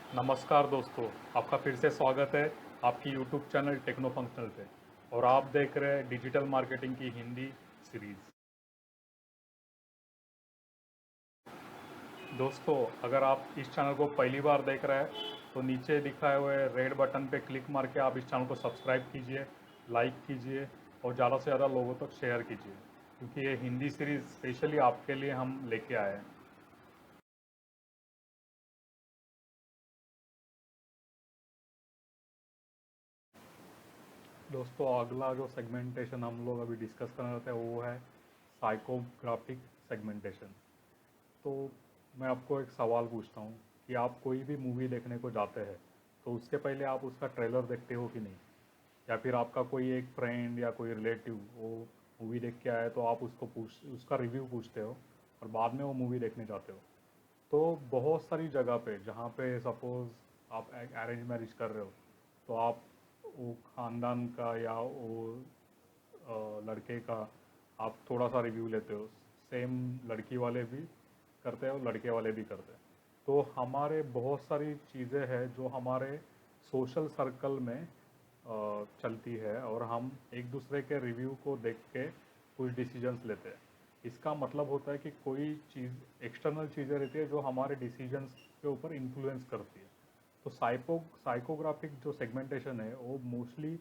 नमस्कार दोस्तों, आपका फिर से स्वागत है आपकी यूट्यूब चैनल टेक्नो फंक्शनल पे। और आप देख रहे हैं डिजिटल मार्केटिंग की हिंदी सीरीज़। दोस्तों, अगर आप इस चैनल को पहली बार देख रहे हैं तो नीचे दिखाए हुए रेड बटन पे क्लिक मार के आप इस चैनल को सब्सक्राइब कीजिए, लाइक कीजिए और ज़्यादा से ज़्यादा लोगों तक शेयर कीजिए, क्योंकि ये हिंदी सीरीज़ स्पेशली आपके लिए हम लेके आए हैं। दोस्तों, अगला जो सेगमेंटेशन हम लोग अभी डिस्कस करना चाहते हैं वो है साइकोग्राफिक सेगमेंटेशन। तो मैं आपको एक सवाल पूछता हूँ कि आप कोई भी मूवी देखने को जाते हैं तो उसके पहले आप उसका ट्रेलर देखते हो कि नहीं, या फिर आपका कोई एक फ्रेंड या कोई रिलेटिव वो मूवी देख के आए तो आप उसका रिव्यू पूछते हो और बाद में वो मूवी देखने जाते हो। तो बहुत सारी जगह पे जहाँ पे सपोज़ आप एक अरेंज मैरिज कर रहे हो तो आप वो ख़ानदान का या वो लड़के का आप थोड़ा सा रिव्यू लेते हो। सेम लड़की वाले भी करते हैं और लड़के वाले भी करते हैं। तो हमारे बहुत सारी चीज़ें हैं जो हमारे सोशल सर्कल में चलती है और हम एक दूसरे के रिव्यू को देख के कुछ डिसीजंस लेते हैं। इसका मतलब होता है कि कोई चीज़ एक्सटर्नल चीज़ें रहती है जो हमारे डिसीजंस के ऊपर इन्फ्लुएंस करती है। तो साइकोग्राफिक जो सेगमेंटेशन है वो मोस्टली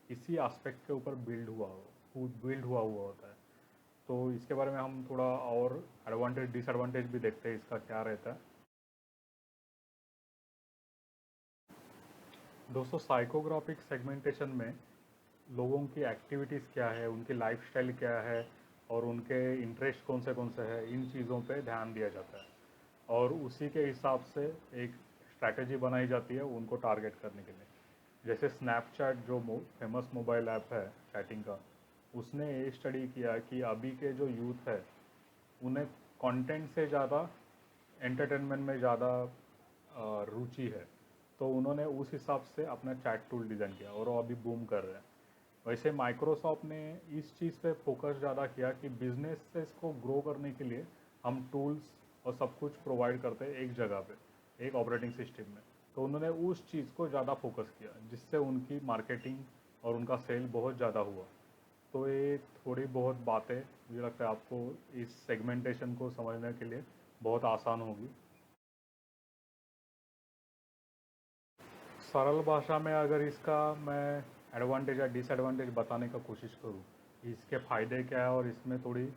इसी एस्पेक्ट के ऊपर बिल्ड हुआ हुआ होता है। तो इसके बारे में हम थोड़ा और एडवांटेज डिसएडवांटेज भी देखते हैं इसका क्या रहता है। दोस्तों, साइकोग्राफिक सेगमेंटेशन में लोगों की एक्टिविटीज़ क्या है, उनकी लाइफस्टाइल क्या है और उनके इंटरेस्ट कौन से हैं, इन चीज़ों पे ध्यान दिया जाता है और उसी के हिसाब से एक स्ट्रैटेजी बनाई जाती है उनको टारगेट करने के लिए। जैसे स्नैपचैट जो फेमस मोबाइल ऐप है चैटिंग का, उसने ये स्टडी किया कि अभी के जो यूथ है उन्हें कंटेंट से ज़्यादा एंटरटेनमेंट में ज़्यादा रुचि है। तो उन्होंने उस हिसाब से अपना चैट टूल डिज़ाइन किया और वो अभी बूम कर रहे हैं। वैसे माइक्रोसॉफ्ट ने इस चीज़ पे फोकस ज़्यादा किया कि बिजनेसेस को ग्रो करने के लिए हम टूल्स और सब कुछ प्रोवाइड करते हैं एक जगह पे, एक ऑपरेटिंग सिस्टम में। तो उन्होंने उस चीज़ को ज़्यादा फोकस किया जिससे उनकी मार्केटिंग और उनका सेल बहुत ज़्यादा हुआ। तो ये थोड़ी बहुत बातें मुझे लगता है आपको इस सेगमेंटेशन को समझने के लिए बहुत आसान होगी। सरल भाषा में अगर इसका मैं एडवांटेज या डिसएडवांटेज बताने का कोशिश करूँ, इसके फ़ायदे क्या है और इसमें थोड़ी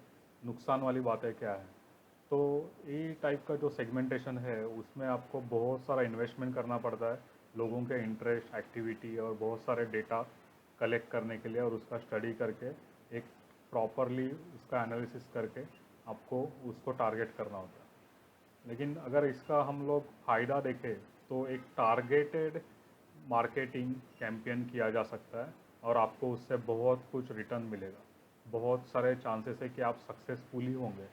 नुकसान वाली बातें क्या है, तो ये टाइप का जो सेगमेंटेशन है उसमें आपको बहुत सारा इन्वेस्टमेंट करना पड़ता है, लोगों के इंटरेस्ट, एक्टिविटी और बहुत सारे डेटा कलेक्ट करने के लिए और उसका स्टडी करके एक प्रॉपरली उसका एनालिसिस करके आपको उसको टारगेट करना होता है। लेकिन अगर इसका हम लोग फ़ायदा देखें तो एक टारगेटेड मार्केटिंग कैंपेन किया जा सकता है और आपको उससे बहुत कुछ रिटर्न मिलेगा, बहुत सारे चांसेस है कि आप सक्सेसफुली होंगे।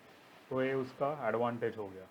तो ये उसका एडवांटेज हो गया।